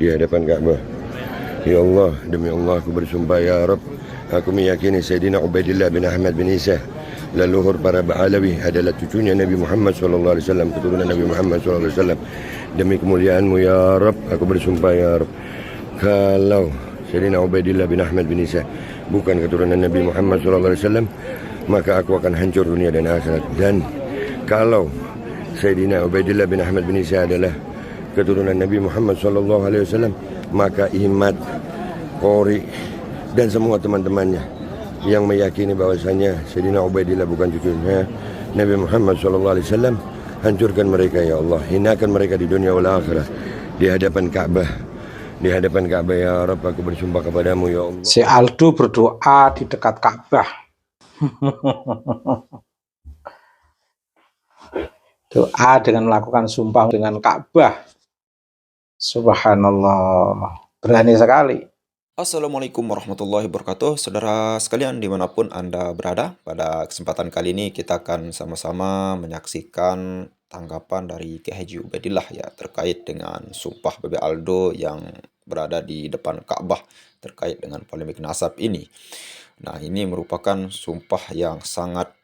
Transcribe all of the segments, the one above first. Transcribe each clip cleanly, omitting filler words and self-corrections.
di hadapan Ka'bah. Ya Allah, demi Allah aku bersumpah ya Rabb, aku meyakini Sayyidina Ubaidillah bin Ahmad bin Isa, leluhur para Ba'alawi, adalah cucunya Nabi Muhammad SAW, keturunan Nabi Muhammad SAW. Demi kemuliaan-Mu ya Rabb, aku bersumpah ya Rabb, kalau Sayyidina Ubaidillah bin Ahmad bin Isa bukan keturunan Nabi Muhammad SAW, maka aku akan hancur dunia dan akhirat. Dan kalau Sayyidina Ubaidillah bin Ahmad bin Isa adalah keturunan Nabi Muhammad SAW, maka Ihmad, Qori, dan semua teman-temannya yang meyakini bahwasanya Sayyidina Ubaidillah bukan cucunya Nabi Muhammad SAW, hancurkan mereka ya Allah, hinakan mereka di dunia wal akhirat, di hadapan Ka'bah. Di hadapan Ka'bah ya Rabb, aku bersumpah kepadamu ya Allah. Si Aldo berdoa di dekat Ka'bah. Doa dengan melakukan sumpah dengan Ka'bah. Subhanallah, berani sekali. Assalamualaikum warahmatullahi wabarakatuh. Saudara sekalian dimanapun Anda berada, pada kesempatan kali ini kita akan sama-sama menyaksikan tanggapan dari Kiai Haji Ubaidillah ya terkait dengan sumpah Bebe Aldo yang berada di depan Ka'bah terkait dengan polemik nasab ini. Nah, ini merupakan sumpah yang sangat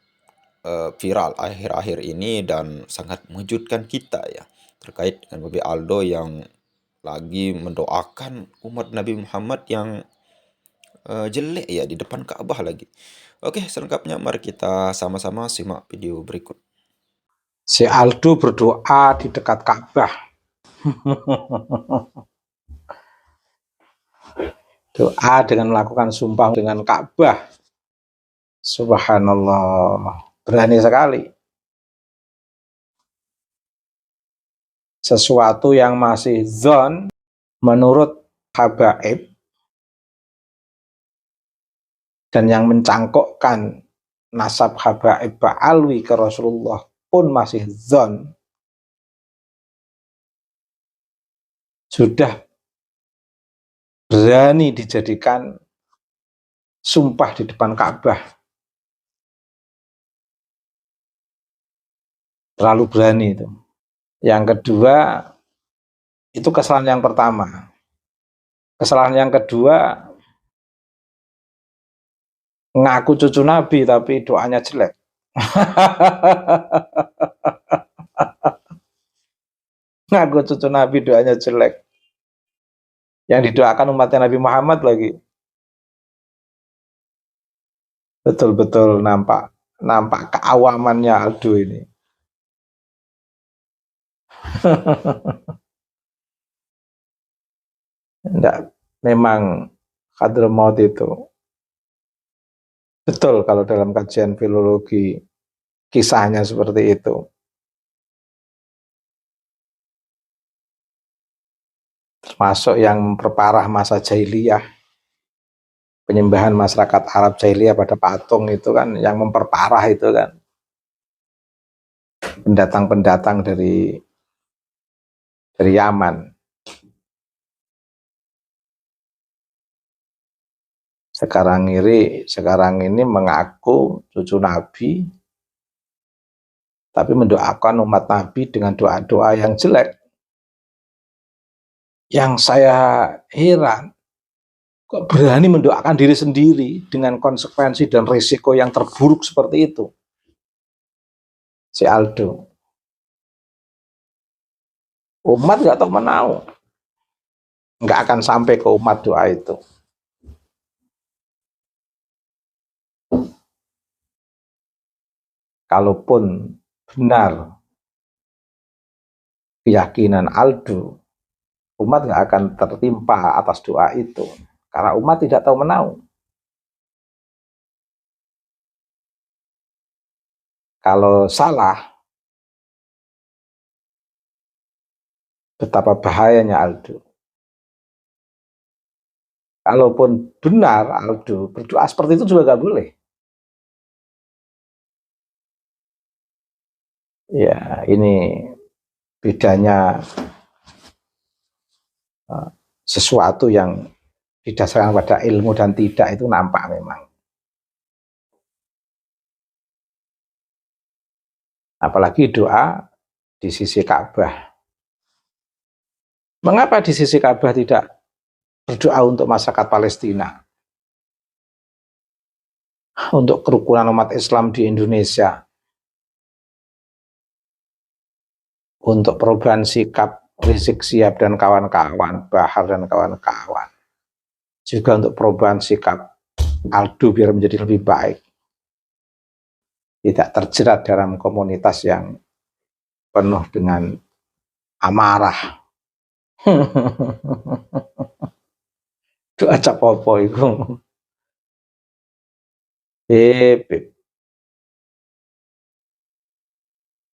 viral akhir-akhir ini dan sangat mengejutkan kita ya terkait dengan Bebe Aldo yang lagi mendoakan umat Nabi Muhammad yang jelek ya di depan Ka'bah lagi. Oke, selengkapnya mari kita sama-sama simak video berikut. Si Aldo berdoa di dekat Ka'bah. Doa dengan melakukan sumpah dengan Ka'bah. Subhanallah, berani sekali. Sesuatu yang masih zon menurut habaib dan yang mencangkokkan nasab habaib Ba'alwi ke Rasulullah pun masih zon, sudah berani dijadikan sumpah di depan Ka'bah. Terlalu berani itu. Yang kedua, itu kesalahan yang pertama. Kesalahan yang kedua, ngaku cucu Nabi tapi doanya jelek. Ngaku cucu Nabi doanya jelek. Yang didoakan umatnya Nabi Muhammad lagi. Betul-betul nampak keawamannya Aldo ini. Enggak, memang Hadramaut itu betul kalau dalam kajian filologi kisahnya seperti itu. Termasuk yang memperparah masa jahiliyah, penyembahan masyarakat Arab jahiliyah pada patung itu kan, yang memperparah itu kan pendatang-pendatang dari Yaman. Sekarang ini mengaku cucu Nabi, tapi mendoakan umat Nabi dengan doa-doa yang jelek. Yang saya heran, kok berani mendoakan diri sendiri dengan konsekuensi dan risiko yang terburuk seperti itu. Si Aldo. Umat nggak tahu menau. Nggak akan sampai ke umat doa itu. Kalaupun benar keyakinan Aldo, umat nggak akan tertimpa atas doa itu. Karena umat tidak tahu menau. Kalau salah, betapa bahayanya Aldo. Kalaupun benar Aldo, berdoa seperti itu juga nggak boleh. Ya, ini bedanya sesuatu yang didasarkan pada ilmu dan tidak itu nampak memang. Apalagi doa di sisi Ka'bah. Mengapa di sisi Ka'bah tidak berdoa untuk masyarakat Palestina, untuk kerukunan umat Islam di Indonesia, untuk perubahan sikap Rizik Syihab dan kawan-kawan, Bahar dan kawan-kawan, juga untuk perubahan sikap Aldo biar menjadi lebih baik, tidak terjerat dalam komunitas yang penuh dengan amarah. Doa capopo itu.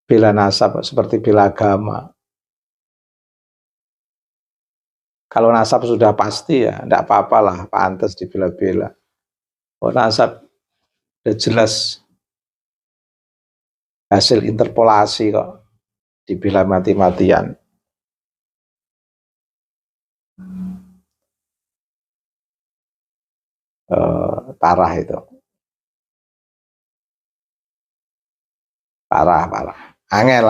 Bela nasab seperti bela agama. Kalau nasab sudah pasti ya, tidak apa-apalah, pantas dibela-bela. Oh, nasab sudah jelas hasil interpolasi kok, dibela mati-matian. Parah itu. Parah. Angel.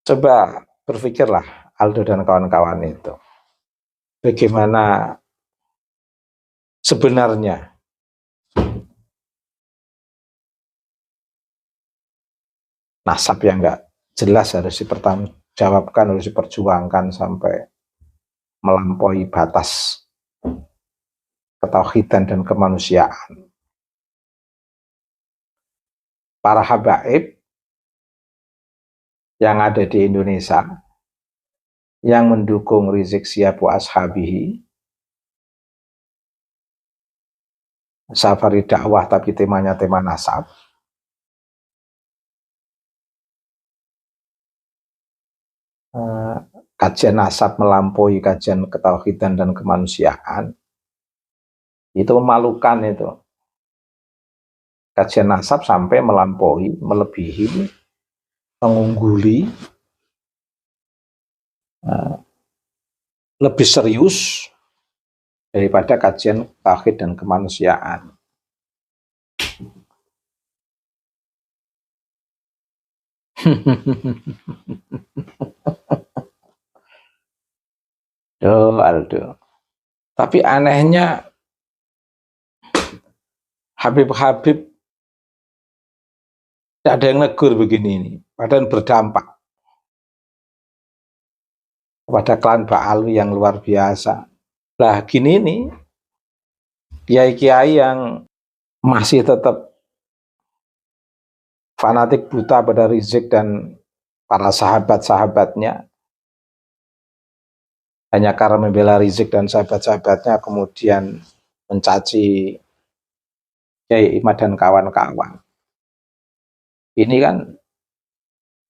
Coba berpikirlah Aldo dan kawan-kawan itu. Bagaimana sebenarnya nasab yang enggak jelas harus dipertanggungjawabkan, harus diperjuangkan sampai melampaui batas ketauhidan dan kemanusiaan. Para habaib yang ada di Indonesia yang mendukung Rizik Syihab wa ashabihi, safari dakwah tapi temanya tema nasab, kajian nasab melampaui kajian ketauhidan dan kemanusiaan, itu memalukan itu. Kajian nasab sampai melampaui, melebihi, mengungguli, lebih serius daripada kajian tauhid dan kemanusiaan. Aldo. Tapi anehnya Habib-Habib tidak ada yang negur begini ini, padahal berdampak kepada klan Ba'alwi yang luar biasa. Lah gini nih, kiai-kiai yang masih tetap fanatik buta pada Rizik dan para sahabat-sahabatnya, hanya karena membela Rizik dan sahabat-sahabatnya kemudian mencaci Kiai Imad dan kawan-kawan. Ini kan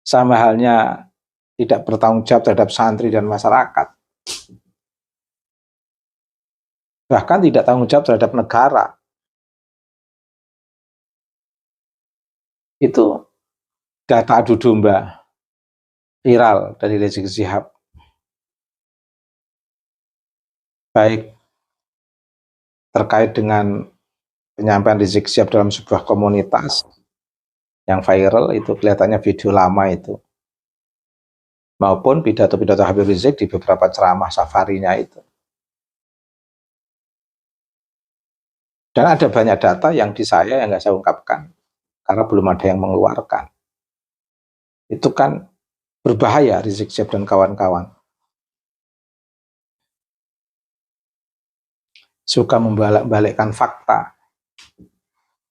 sama halnya tidak bertanggung jawab terhadap santri dan masyarakat. Bahkan tidak tanggung jawab terhadap negara. Itu data adu domba viral dari Rizik Syihab. Baik terkait dengan penyampaian Rizik Syihab dalam sebuah komunitas yang viral, itu kelihatannya video lama itu, maupun pidato-pidato Habib Rizik di beberapa ceramah safarinya itu. Dan ada banyak data yang di saya yang nggak saya ungkapkan karena belum ada yang mengeluarkan. Itu kan berbahaya Rizik Syihab dan kawan-kawan. Suka membalik-balikkan fakta.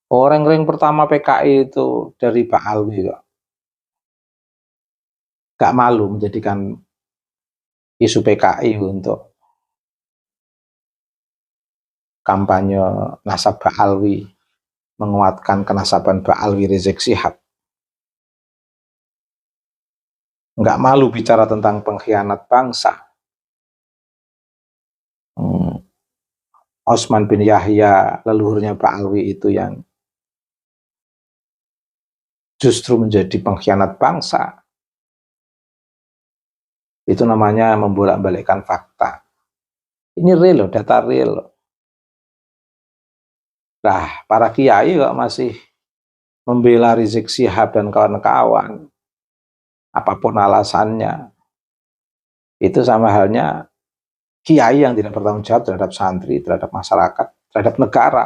Orang-orang pertama PKI itu dari Ba'alwi kok. Gak malu menjadikan isu PKI untuk kampanye nasab Ba'alwi, menguatkan kenasaban Ba'alwi Rizik Syihab. Gak malu bicara tentang pengkhianat bangsa. Osman bin Yahya, leluhurnya Ba'alwi itu yang justru menjadi pengkhianat bangsa. Itu namanya membolak-balikkan fakta. Ini real loh, data real loh. Nah, para kiai kok masih membela Rizik Syihab dan kawan-kawan, apapun alasannya, itu sama halnya kiai yang tidak bertanggung jawab terhadap santri, terhadap masyarakat, terhadap negara.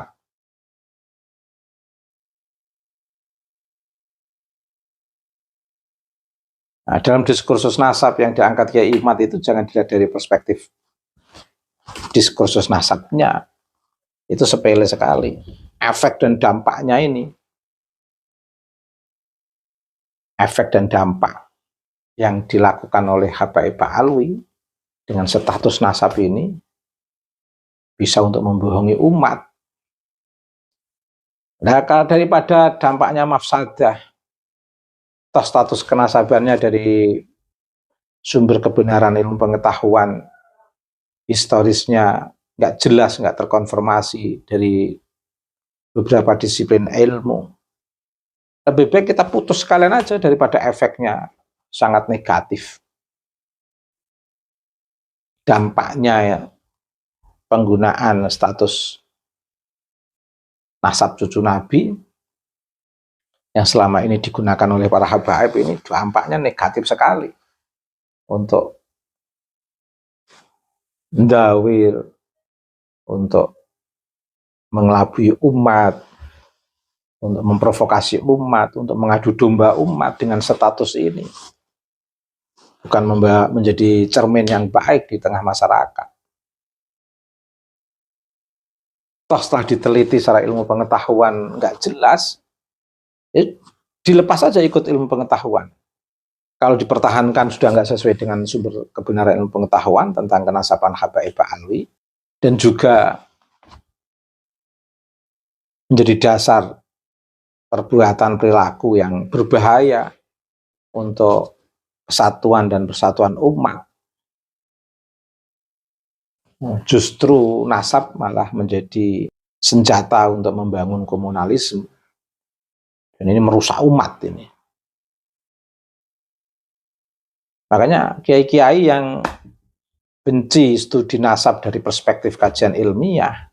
Nah, dalam diskursus nasab yang diangkat Kiai Imad itu jangan dilihat dari perspektif diskursus nasabnya. Itu sepele sekali. Efek dan dampaknya ini, efek dan dampak yang dilakukan oleh Habaib Alwi dengan status nasab ini bisa untuk membohongi umat. Nah, daripada dampaknya mafsadah, toh status kenasabannya dari sumber kebenaran ilmu pengetahuan historisnya nggak jelas, nggak terkonfirmasi dari beberapa disiplin ilmu. Lebih baik kita putus sekalian aja daripada efeknya sangat negatif. Dampaknya ya, penggunaan status nasab cucu Nabi yang selama ini digunakan oleh para habaib ini dampaknya negatif sekali untuk mendawir, untuk mengelabui umat, untuk memprovokasi umat, untuk mengadu domba umat dengan status ini. Bukan menjadi cermin yang baik di tengah masyarakat. Toh setelah diteliti secara ilmu pengetahuan nggak jelas, dilepas saja ikut ilmu pengetahuan. Kalau dipertahankan sudah nggak sesuai dengan sumber kebenaran ilmu pengetahuan tentang kenasaban Habaib Alwi, dan juga menjadi dasar perbuatan perilaku yang berbahaya untuk kesatuan dan persatuan umat. Justru nasab malah menjadi senjata untuk membangun komunalisme. Dan ini merusak umat ini. Makanya kiai-kiai yang benci studi nasab dari perspektif kajian ilmiah,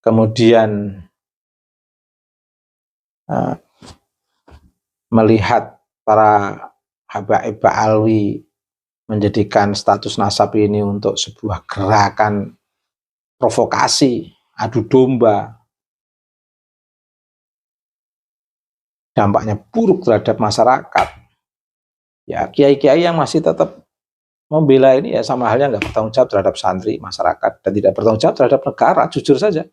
kemudian melihat para habaib alwi menjadikan status nasab ini untuk sebuah gerakan provokasi, adu domba, dampaknya buruk terhadap masyarakat. Ya, kiai-kiai yang masih tetap membela ini ya sama halnya nggak bertanggung jawab terhadap santri, masyarakat, dan tidak bertanggung jawab terhadap negara, jujur saja.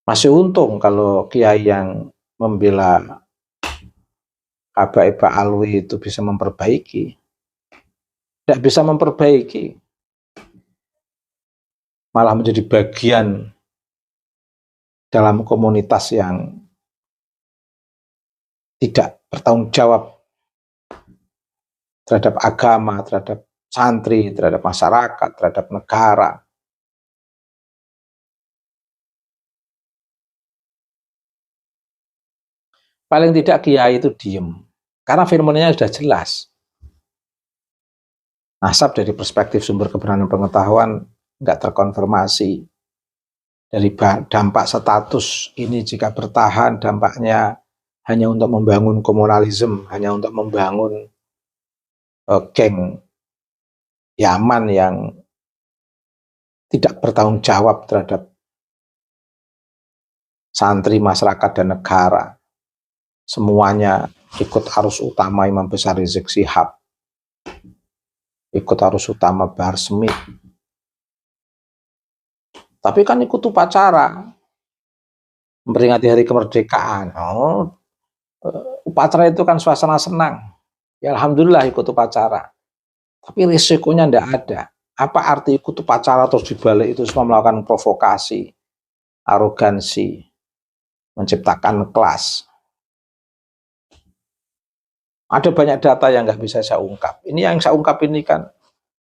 Masih untung kalau kiai yang membela habaib alwi itu bisa memperbaiki. Tidak bisa memperbaiki, malah menjadi bagian dalam komunitas yang tidak bertanggung jawab terhadap agama, terhadap santri, terhadap masyarakat, terhadap negara. Paling tidak kiai itu diem, karena firmannya sudah jelas. Nasab dari perspektif sumber kebenaran pengetahuan nggak terkonfirmasi. Dari dampak status ini jika bertahan, dampaknya hanya untuk membangun komunalisme, hanya untuk membangun geng Yaman yang tidak bertanggung jawab terhadap santri, masyarakat, dan negara. Semuanya ikut arus utama Imam Besar Rizik Syihab, ikut arus utama Bahar Smith. Tapi kan ikut upacara memperingati hari kemerdekaan. Upacara itu kan suasana senang. Ya alhamdulillah ikut upacara. Tapi risikonya tidak ada. Apa arti ikut upacara terus dibalik itu semua melakukan provokasi, arogansi, menciptakan kelas. Ada banyak data yang nggak bisa saya ungkap. Ini yang saya ungkap ini kan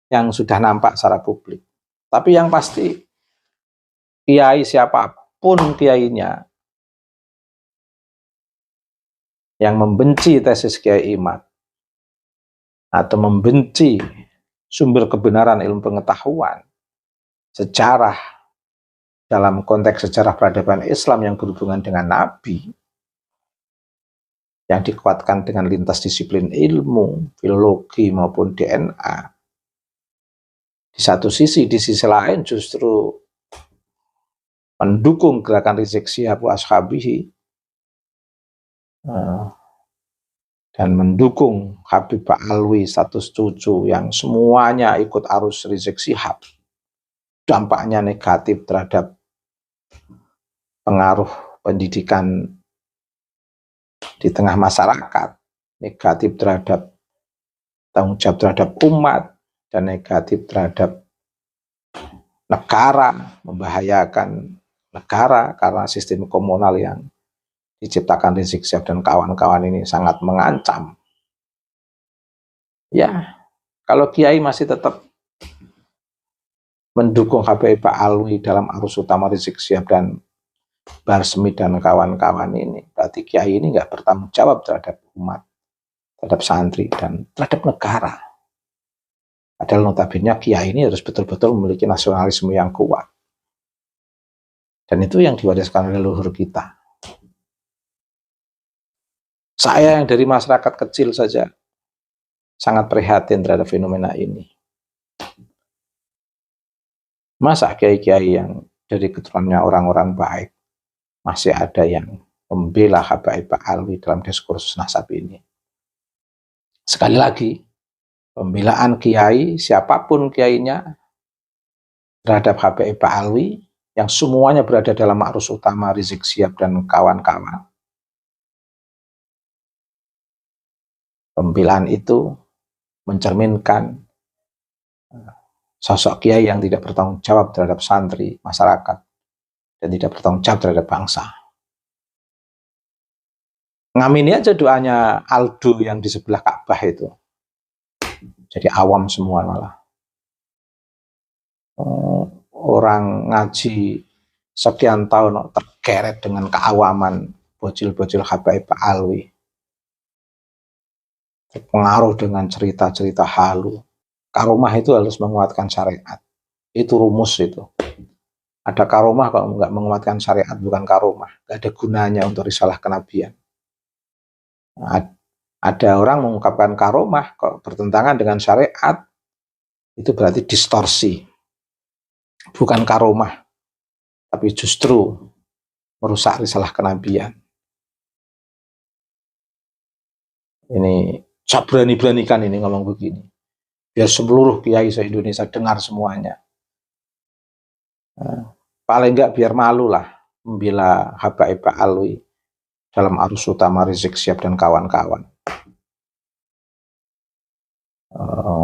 yang sudah nampak secara publik. Tapi yang pasti kiai siapapun kiainya yang membenci tesis Kiai Imad atau membenci sumber kebenaran ilmu pengetahuan, sejarah dalam konteks sejarah peradaban Islam yang berhubungan dengan Nabi, yang dikuatkan dengan lintas disiplin ilmu, filologi maupun DNA. Di satu sisi, di sisi lain justru mendukung gerakan Rizik Syihab wa ashabihi, dan mendukung Habib Ba'alwi status cucu yang semuanya ikut arus Rizik Syihab. Dampaknya negatif terhadap pengaruh pendidikan di tengah masyarakat, negatif terhadap tanggung jawab terhadap umat, dan negatif terhadap negara, membahayakan negara karena sistem komunal yang diciptakan Rizik Syihab dan kawan-kawan ini sangat mengancam. Ya, kalau Kiai masih tetap mendukung Habib Ba'alwi dalam arus utama Rizik Syihab dan Barsmi dan kawan-kawan ini, berarti Kiai ini nggak bertanggung jawab terhadap umat, terhadap santri, dan terhadap negara. Padahal notabene Kiai ini harus betul-betul memiliki nasionalisme yang kuat. Dan itu yang diwariskan oleh leluhur kita. Saya yang dari masyarakat kecil saja sangat prihatin terhadap fenomena ini. Masa kiai-kiai yang dari keturunannya orang-orang baik masih ada yang membela Habib Ba'alwi dalam diskursus nasab ini. Sekali lagi, pembelaan kiai, siapapun kiainya, terhadap Habib Ba'alwi, yang semuanya berada dalam arus utama Rizik Syihab dan kawan-kawan. Pembelaan itu mencerminkan sosok kiai yang tidak bertanggung jawab terhadap santri, masyarakat, dan tidak bertanggung jawab terhadap bangsa. Ngamini aja doanya Aldo yang di sebelah Ka'bah itu. Jadi awam semua malah. Orang ngaji sekian tahun tergeret dengan keawaman bocil-bocil Habib Ba'alwi. Terpengaruh dengan cerita-cerita halu. Karomah itu harus menguatkan syariat. Itu rumus itu. Ada karomah kalau nggak menguatkan syariat bukan karomah. Nggak ada gunanya untuk risalah kenabian. Ada orang mengungkapkan karomah kalau bertentangan dengan syariat, itu berarti distorsi. Bukan karomah, tapi justru merusak risalah kenabian. Ini saya berani-beranikan ini ngomong begini. Biar seluruh kiai se-Indonesia dengar semuanya. Paling enggak biar malu lah membela Habib Ba'alwi dalam arus utama Rizik Syihab dan kawan-kawan.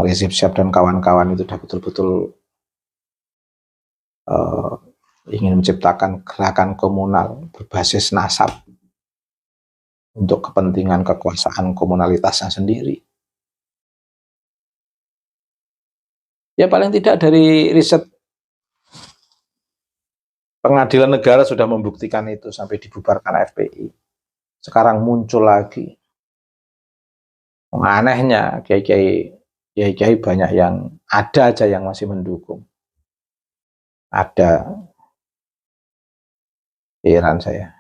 Rizik Syihab dan kawan-kawan itu sudah betul-betul ingin menciptakan gerakan komunal berbasis nasab untuk kepentingan kekuasaan komunalitasnya sendiri. Ya paling tidak dari riset pengadilan negara sudah membuktikan itu sampai dibubarkan FPI. Sekarang muncul lagi. Anehnya kiai-kiai banyak yang ada aja yang masih mendukung. Ada. Heran saya.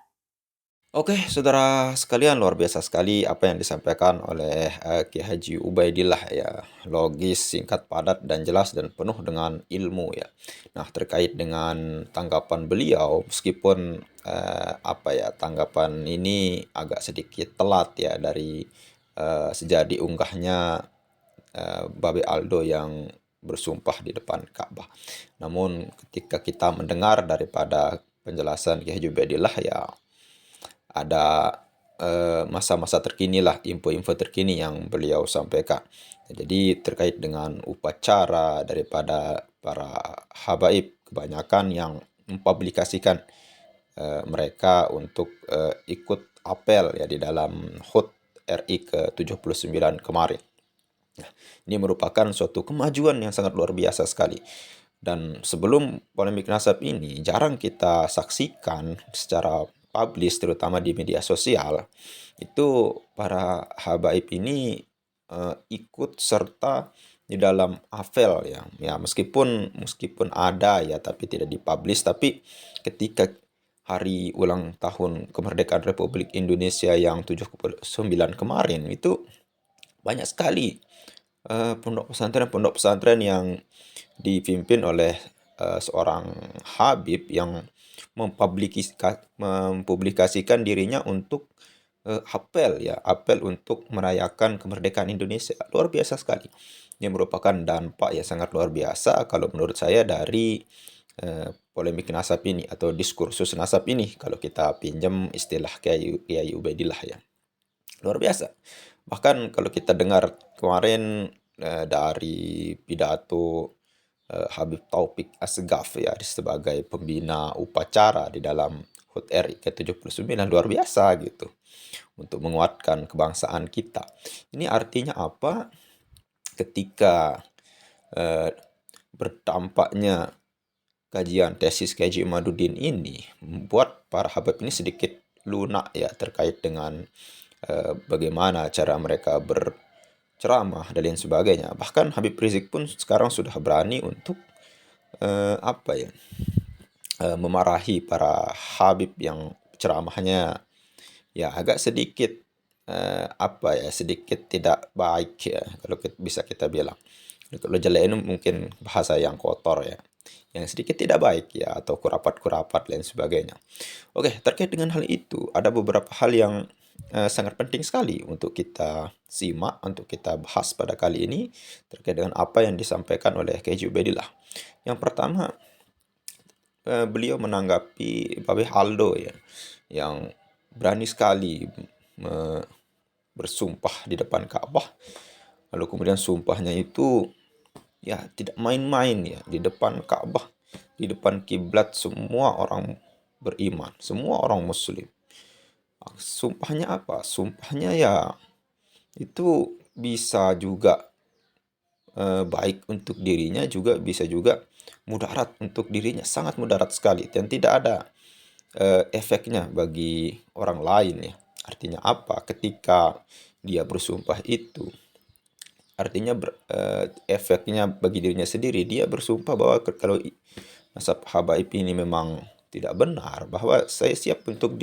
Oke, saudara sekalian, luar biasa sekali apa yang disampaikan oleh Kiai Haji Ubaidillah ya. Logis, singkat, padat, dan jelas dan penuh dengan ilmu ya. Nah, terkait dengan tanggapan beliau, meskipun tanggapan ini agak sedikit telat ya dari sejak diunggahnya Babe Aldo yang bersumpah di depan Ka'bah. Namun ketika kita mendengar daripada penjelasan Kiai Haji Ubaidillah ya, ada masa-masa terkini lah, info-info terkini yang beliau sampaikan. Jadi terkait dengan upacara daripada para habaib, kebanyakan yang mempublikasikan mereka untuk ikut apel ya di dalam HUT RI ke-79 kemarin. Nah, ini merupakan suatu kemajuan yang sangat luar biasa sekali. Dan sebelum polemik nasab ini jarang kita saksikan secara publish, terutama di media sosial, itu para habaib ini ikut serta di dalam Avel ya. Ya meskipun ada ya tapi tidak dipublish, tapi ketika hari ulang tahun kemerdekaan Republik Indonesia yang 79 kemarin itu banyak sekali pondok pesantren yang dipimpin oleh seorang Habib yang mempublikasikan dirinya untuk apel untuk merayakan kemerdekaan Indonesia. Luar biasa sekali. Ini merupakan dampak yang sangat luar biasa kalau menurut saya dari polemik nasab ini atau diskursus nasab ini kalau kita pinjam istilah Kiai Ubaidillah ya. Luar biasa. Bahkan kalau kita dengar kemarin dari pidato Habib Taufik Asgaf ya sebagai pembina upacara di dalam HUT RI ke-79, luar biasa gitu untuk menguatkan kebangsaan kita. Ini artinya apa? Ketika berdampaknya kajian tesis Kiai Imaduddin ini membuat para habib ini sedikit lunak ya terkait dengan bagaimana cara mereka berceramah dan lain sebagainya. Bahkan Habib Rizik pun sekarang sudah berani untuk memarahi para habib yang ceramahnya ya agak sedikit sedikit tidak baik ya kalau bisa kita bilang. Kalau jelek ini mungkin bahasa yang kotor ya, yang sedikit tidak baik ya atau kurapat-kurapat lain sebagainya. Oke, terkait dengan hal itu ada beberapa hal yang sangat penting sekali untuk kita simak, untuk kita bahas pada kali ini terkait dengan apa yang disampaikan oleh Kiai Ubaidillah. Yang pertama, beliau menanggapi Babe Aldo ya, yang berani sekali bersumpah di depan Ka'bah. Lalu kemudian sumpahnya itu ya tidak main-main ya di depan Ka'bah, di depan kiblat semua orang beriman, semua orang muslim. Sumpahnya apa? Sumpahnya ya itu bisa juga baik untuk dirinya, juga bisa juga mudarat untuk dirinya, sangat mudarat sekali dan tidak ada efeknya bagi orang lain ya. Artinya apa? Ketika dia bersumpah itu artinya efeknya bagi dirinya sendiri. Dia bersumpah bahwa kalau nasab habaib ini memang tidak benar, bahwa saya siap untuk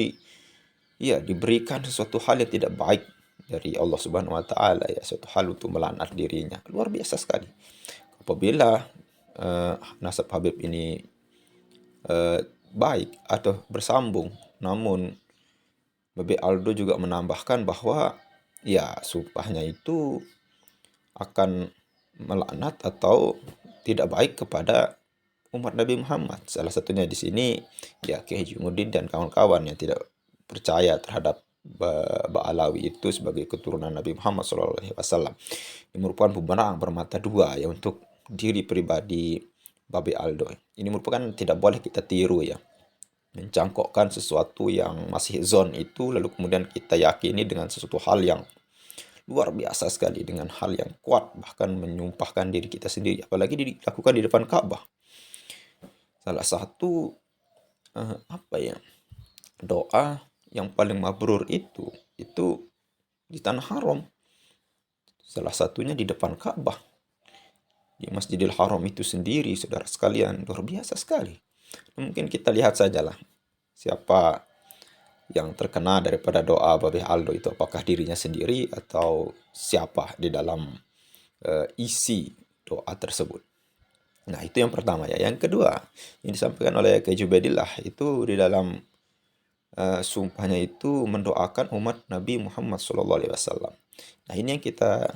diberikan sesuatu hal yang tidak baik dari Allah Subhanahu wa taala ya, suatu hal untuk melaknat dirinya. Luar biasa sekali. Apabila nasab habib ini baik atau bersambung, namun Babe Aldo juga menambahkan bahwa ya sumpahnya itu akan melaknat atau tidak baik kepada umat Nabi Muhammad. Salah satunya di sini ya Kiai Haji dan kawan-kawan yang tidak percaya terhadap Ba'alawi itu sebagai keturunan Nabi Muhammad SAW. Ini merupakan pembenaran bermata dua ya untuk diri pribadi Babe Aldo. Ini merupakan tidak boleh kita tiru ya. Mencangkokkan sesuatu yang masih zon itu lalu kemudian kita yakini dengan sesuatu hal yang luar biasa sekali, dengan hal yang kuat, bahkan menyumpahkan diri kita sendiri, apalagi dilakukan di depan Ka'bah. Salah satu doa yang paling mabrur itu di tanah haram. Salah satunya di depan Ka'bah, di Masjidil Haram itu sendiri, saudara sekalian, luar biasa sekali. Mungkin kita lihat sajalah siapa yang terkena daripada doa Babe Aldo itu, apakah dirinya sendiri atau siapa di dalam isi doa tersebut. Nah, itu yang pertama ya. Yang kedua, yang disampaikan oleh Kiai Ubaidillah itu di dalam sumpahnya itu mendoakan umat Nabi Muhammad SAW. Nah, ini yang kita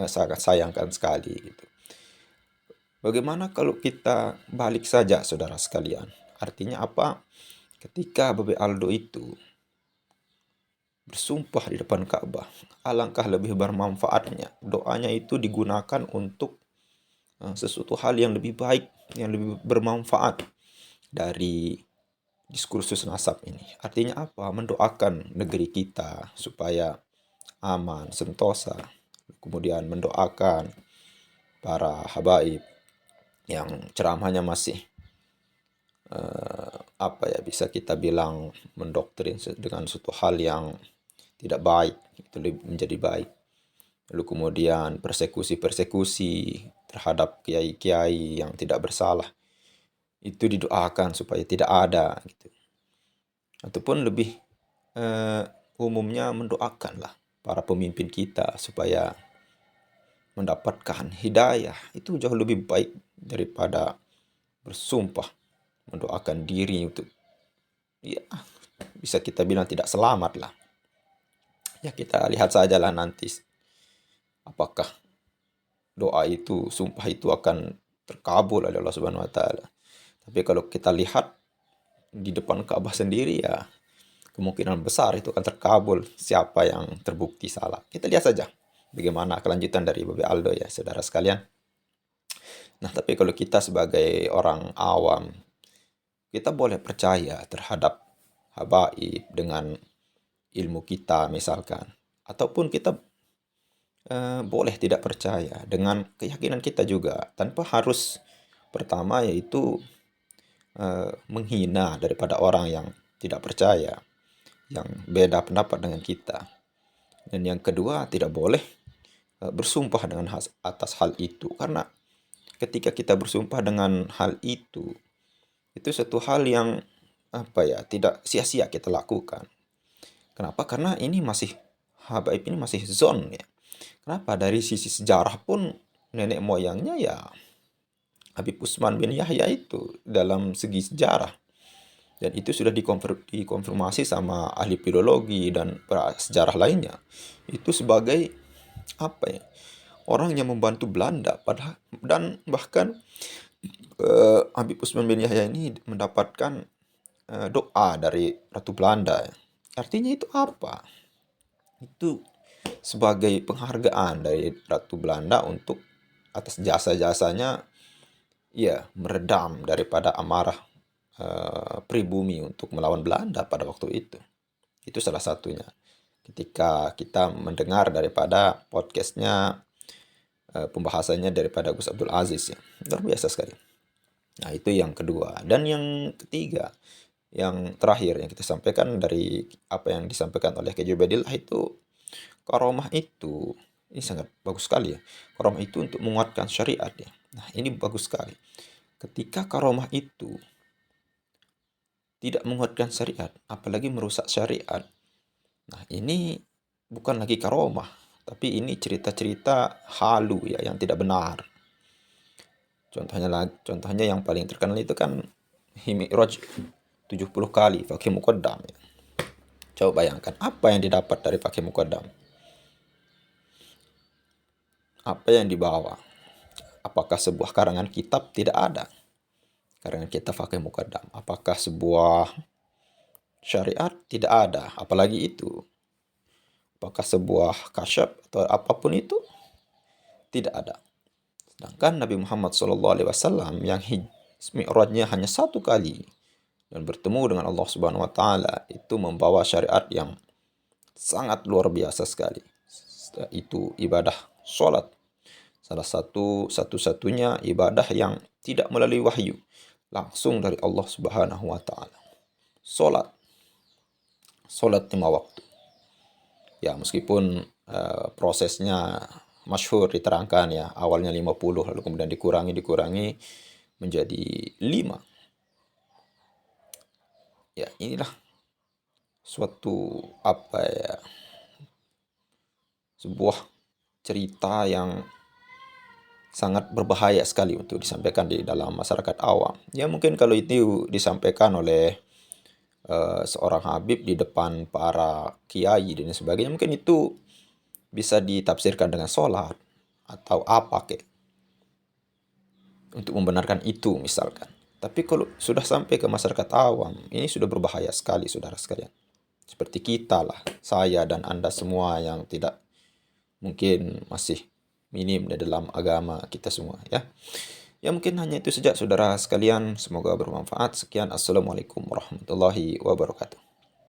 sangat sayangkan sekali gitu. Bagaimana kalau kita balik saja, saudara sekalian? Artinya apa? Ketika Babe Aldo itu bersumpah di depan Ka'bah, alangkah lebih bermanfaatnya doanya itu digunakan untuk sesuatu hal yang lebih baik, yang lebih bermanfaat dari diskursus nasab ini. Artinya apa? Mendoakan negeri kita supaya aman, sentosa. Kemudian mendoakan para habaib yang ceramahnya masih bisa kita bilang mendoktrin dengan suatu hal yang tidak baik, itu menjadi baik. lalu kemudian persekusi-persekusi terhadap kiai-kiai yang tidak bersalah, itu didoakan supaya tidak ada gitu. Ataupun lebih umumnya mendoakanlah para pemimpin kita supaya mendapatkan hidayah. Itu jauh lebih baik daripada bersumpah mendoakan diri untuk, ya bisa kita bilang tidak selamat lah. Ya kita lihat sajalah nanti apakah doa itu, sumpah itu akan terkabul oleh Allah Subhanahu wa taala. Tapi kalau kita lihat di depan Ka'bah sendiri, ya kemungkinan besar itu akan terkabul siapa yang terbukti salah. Kita lihat saja bagaimana kelanjutan dari Babe Aldo ya, saudara sekalian. Nah, tapi kalau kita sebagai orang awam, kita boleh percaya terhadap habaib dengan ilmu kita misalkan. Ataupun kita boleh tidak percaya dengan keyakinan kita juga, tanpa harus pertama yaitu menghina daripada orang yang tidak percaya, yang beda pendapat dengan kita. Dan yang kedua, tidak boleh bersumpah dengan atas hal itu, karena ketika kita bersumpah dengan hal itu satu hal yang tidak sia-sia kita lakukan. Kenapa? Karena ini masih habaib ini masih zon ya. Kenapa? Dari sisi sejarah pun nenek moyangnya ya Habib Utsman bin Yahya itu dalam segi sejarah. Dan itu sudah dikonfirmasi sama ahli filologi dan sejarah lainnya. Itu sebagai orang yang membantu Belanda dan bahkan Habib Utsman bin Yahya ini mendapatkan doa dari Ratu Belanda. Artinya itu apa? Itu sebagai penghargaan dari Ratu Belanda untuk atas jasa-jasanya, ya meredam daripada amarah pribumi untuk melawan Belanda pada waktu itu. Itu salah satunya. Ketika kita mendengar daripada podcastnya, pembahasannya daripada Gus Abdul Aziz ya, luar biasa sekali. Nah, itu yang kedua. Dan yang ketiga, yang terakhir yang kita sampaikan dari apa yang disampaikan oleh Kiai Ubaidillah itu, karomah itu ini sangat bagus sekali ya. Karomah itu untuk menguatkan syariat ya. Nah, ini bagus sekali. Ketika karomah itu tidak menguatkan syariat, apalagi merusak syariat. Nah, ini bukan lagi karomah, tapi ini cerita-cerita halu ya, yang tidak benar. Contohnya yang paling terkenal itu kan Mi'raj 70 kali pakai muqaddam ya. Coba bayangkan apa yang didapat dari pakai muqaddam. Apa yang dibawa? Apakah sebuah karangan kitab? Tidak ada. Karangan kitab pakai muqaddam. Apakah sebuah syariat? Tidak ada. Apalagi itu. Apakah sebuah kasyaf atau apapun itu? Tidak ada. Sedangkan Nabi Muhammad SAW yang Mi'rajnya hanya 1 kali dan bertemu dengan Allah Subhanahu wa taala, itu membawa syariat yang sangat luar biasa sekali. Itu ibadah sholat. Salah satu-satunya ibadah yang tidak melalui wahyu, langsung dari Allah Subhanahu wa taala. Sholat 5 waktu. Ya, meskipun prosesnya masyhur diterangkan ya, awalnya 50 lalu kemudian dikurangi menjadi 5. Ya, inilah suatu sebuah cerita yang sangat berbahaya sekali untuk disampaikan di dalam masyarakat awam. Ya, mungkin kalau itu disampaikan oleh seorang habib di depan para kiai dan sebagainya, mungkin itu bisa ditafsirkan dengan sholat atau untuk membenarkan itu misalkan. Tapi kalau sudah sampai ke masyarakat awam, ini sudah berbahaya sekali, saudara sekalian. Seperti kita lah, saya dan Anda semua yang tidak mungkin masih minim di dalam agama kita semua ya. Ya, mungkin hanya itu saja saudara sekalian, semoga bermanfaat. Sekian, assalamualaikum warahmatullahi wabarakatuh.